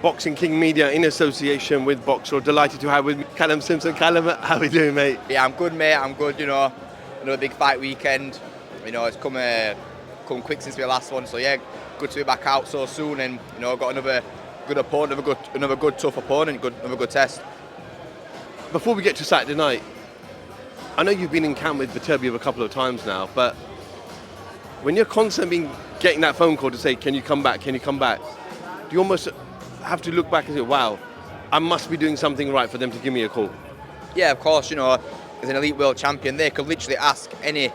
Boxing King Media in association with Boxer. Delighted to have with me Callum Simpson. Callum, how are we doing, mate? Yeah, I'm good, mate. I'm good. Another big fight weekend. It's come quick since the last one. So yeah, good to be back out so soon, and got another good opponent, another good tough opponent, another good test. Before we get to Saturday night, I know you've been in camp with BETERBIEV a couple of times now, but when you're constantly getting that phone call to say, "Can you come back? Can you come back?" Do you almost have to look back and say, "Wow, I must be doing something right for them to give me a call"? Yeah, of course. As an elite world champion, they could literally ask any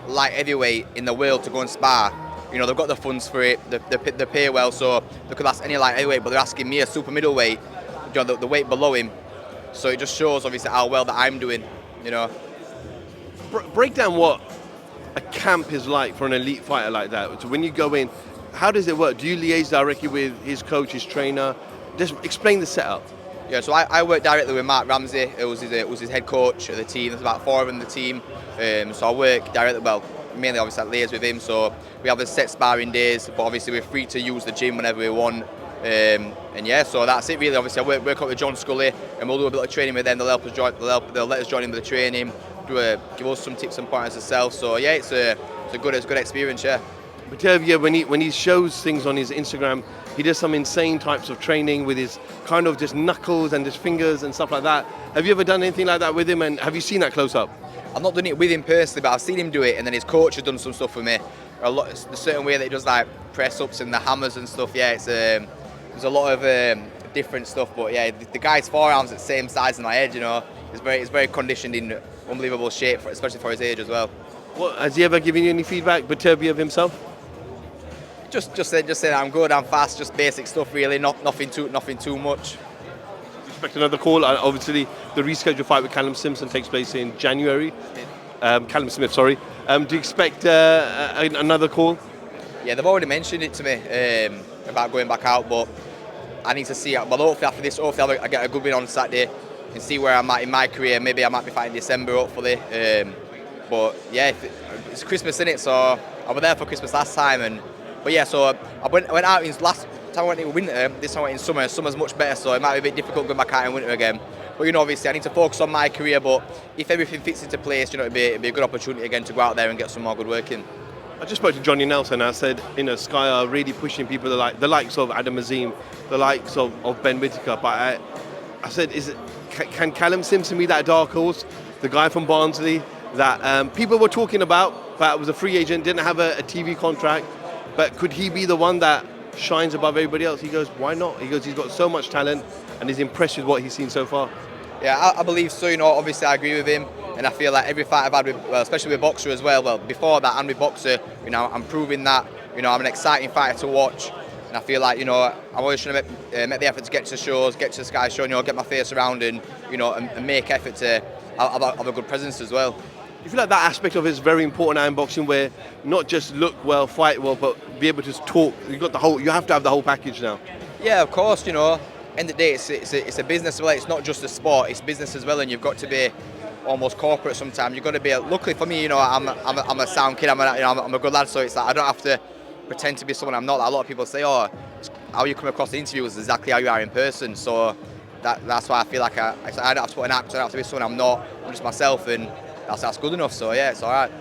light heavyweight in the world to go and spar. They've got the funds for it, they pay well, so they could ask any light heavyweight, but they're asking me, a super middleweight, the weight below him. So it just shows, obviously, how well that I'm doing, Break down what a camp is like for an elite fighter like that. So when you go in, how does it work? Do you liaise directly with his coach, his trainer? Just explain the setup. Yeah, so I work directly with Mark Ramsey, who was his head coach of the team. There's about 4 of them in the team. So I work directly, mainly obviously I liaise with him. So we have the set sparring days, but obviously we're free to use the gym whenever we want. And yeah, so that's it really. Obviously I work out with John Scully, and we'll do a bit of training with them. They'll let us join in with the training, give us some tips and pointers ourselves. So yeah, it's a good experience, yeah. BETERBIEV, when he shows things on his Instagram, he does some insane types of training with his kind of just knuckles and his fingers and stuff like that. Have you ever done anything like that with him, and have you seen that close up? I've not done it with him personally, but I've seen him do it, and then his coach has done some stuff with me. The certain way that he does like press-ups and the hammers and stuff, yeah, there's a lot of different stuff, but yeah, the guy's forearms are the same size as my head, He's very conditioned in unbelievable shape, especially for his age as well. Well, has he ever given you any feedback, BETERBIEV himself? Just say I'm good, I'm fast, just basic stuff really, nothing too much. Expect another call. Obviously, the rescheduled fight with Callum Simpson takes place in January. Callum Smith, sorry. Do you expect another call? Yeah, they've already mentioned it to me about going back out, but I need to see. Well, hopefully after this, I get a good win on Saturday and see where I'm at in my career. Maybe I might be fighting December, hopefully. But yeah, it's Christmas, isn't it? So I was there for Christmas last time, but yeah, so I went out in last time I went in winter. This time I went in summer. Summer's much better, so it might be a bit difficult going back out in winter again. But obviously I need to focus on my career. But if everything fits into place, it'd be a good opportunity again to go out there and get some more good work in. I just spoke to Johnny Nelson. I said, Sky are really pushing people the likes of Adam Azim, the likes of Ben Whittaker. But I said, can Callum Simpson be that dark horse, the guy from Barnsley that people were talking about, but was a free agent, didn't have a TV contract, but could he be the one that shines above everybody else? He goes, why not? He goes, he's got so much talent and he's impressed with what he's seen so far. Yeah, I believe so. Obviously I agree with him, and I feel like every fight I've had with, especially with Boxer as well, before that and with Boxer, I'm proving that, I'm an exciting fighter to watch, and I feel like, I'm always trying to make the effort to get to the shows, get to the Sky show, get my face around, and make effort to have a good presence as well. You feel like that aspect of it is very important now in boxing, where not just look well, fight well, but be able to talk. You have to have the whole package now. Yeah, of course. End of the day, it's a business as well. It's not just a sport; it's business as well, and you've got to be almost corporate sometimes. You've got to be. Luckily for me, I'm a sound kid. I'm a good lad, so it's like I don't have to pretend to be someone I'm not. Like a lot of people say, "Oh, how you come across the interviews is exactly how you are in person." So that's why I feel like I don't have to put an act. I don't have to be someone I'm not. I'm just myself, and that's good enough. So yeah, it's all right.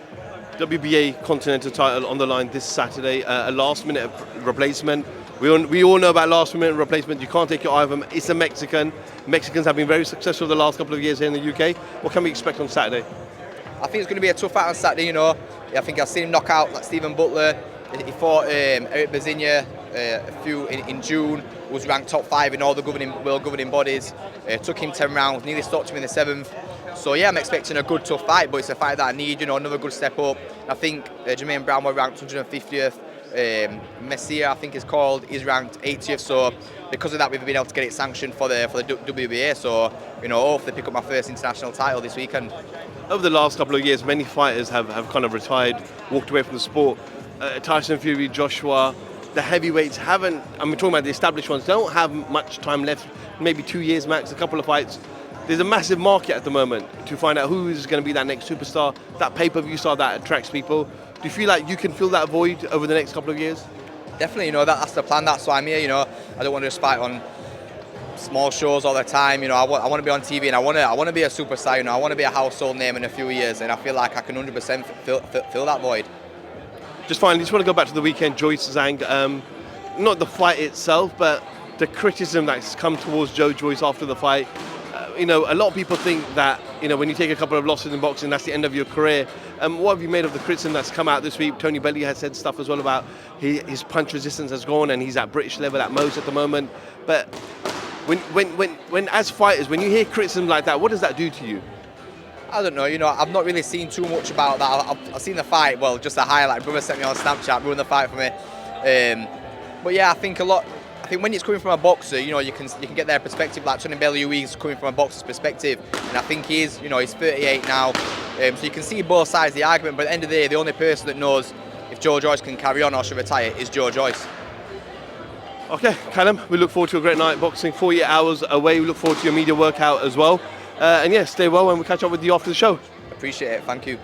WBA Continental title on the line this Saturday. A last-minute replacement. We all know about last-minute replacement. You can't take your eye off them. It's a Mexican. Mexicans have been very successful the last couple of years here in the UK. What can we expect on Saturday? I think it's going to be a tough fight on Saturday. I think I've seen him knock out like Stephen Butler. He fought Eric Bazinha in June. Was ranked top 5 in all the world governing bodies. Took him 10 rounds. Nearly stopped him in the 7th. So yeah, I'm expecting a good tough fight, but it's a fight that I need. Another good step up. I think Jermaine Brown was ranked 150th. Messier, I think is called, is ranked 80th. So because of that, we've been able to get it sanctioned for the WBA. So hopefully pick up my first international title this weekend. Over the last couple of years, many fighters have kind of retired, walked away from the sport. Tyson Fury, Joshua, the heavyweights haven't. I'm talking about the established ones. Don't have much time left. Maybe 2 years max. A couple of fights. There's a massive market at the moment to find out who is going to be that next superstar, that pay-per-view star that attracts people. Do you feel like you can fill that void over the next couple of years? Definitely, that's the plan. That's why I'm here. I don't want to just fight on small shows all the time. You know, I want to be on TV, and I want to be a superstar. You know, I want to be a household name in a few years, and I feel like I can 100% fill that void. Just finally, just want to go back to the weekend, Joyce Zhang. Not the fight itself, but the criticism that's come towards Joyce after the fight. You know, a lot of people think that, you know, when you take a couple of losses in boxing, that's the end of your career. What have you made of the criticism that's come out this week? Tony Bellew has said stuff as well about his punch resistance has gone and he's at British level at most at the moment. But when as fighters, when you hear criticism like that, what does that do to you? I don't know, you know, I've not really seen too much about that. I've seen the fight, well, just a highlight. Brother sent me on Snapchat, ruined the fight for me. But yeah, I think when it's coming from a boxer, you know, you can get their perspective. Like Tony Bellew, he's coming from a boxer's perspective, and I think he's 38 now, so you can see both sides of the argument. But at the end of the day, the only person that knows if Joyce can carry on or should retire is Joyce. Okay, Callum, we look forward to a great night boxing. 48 hours away. We look forward to your media workout as well. And yeah, stay well, and we'll catch up with you after the show. Appreciate it. Thank you.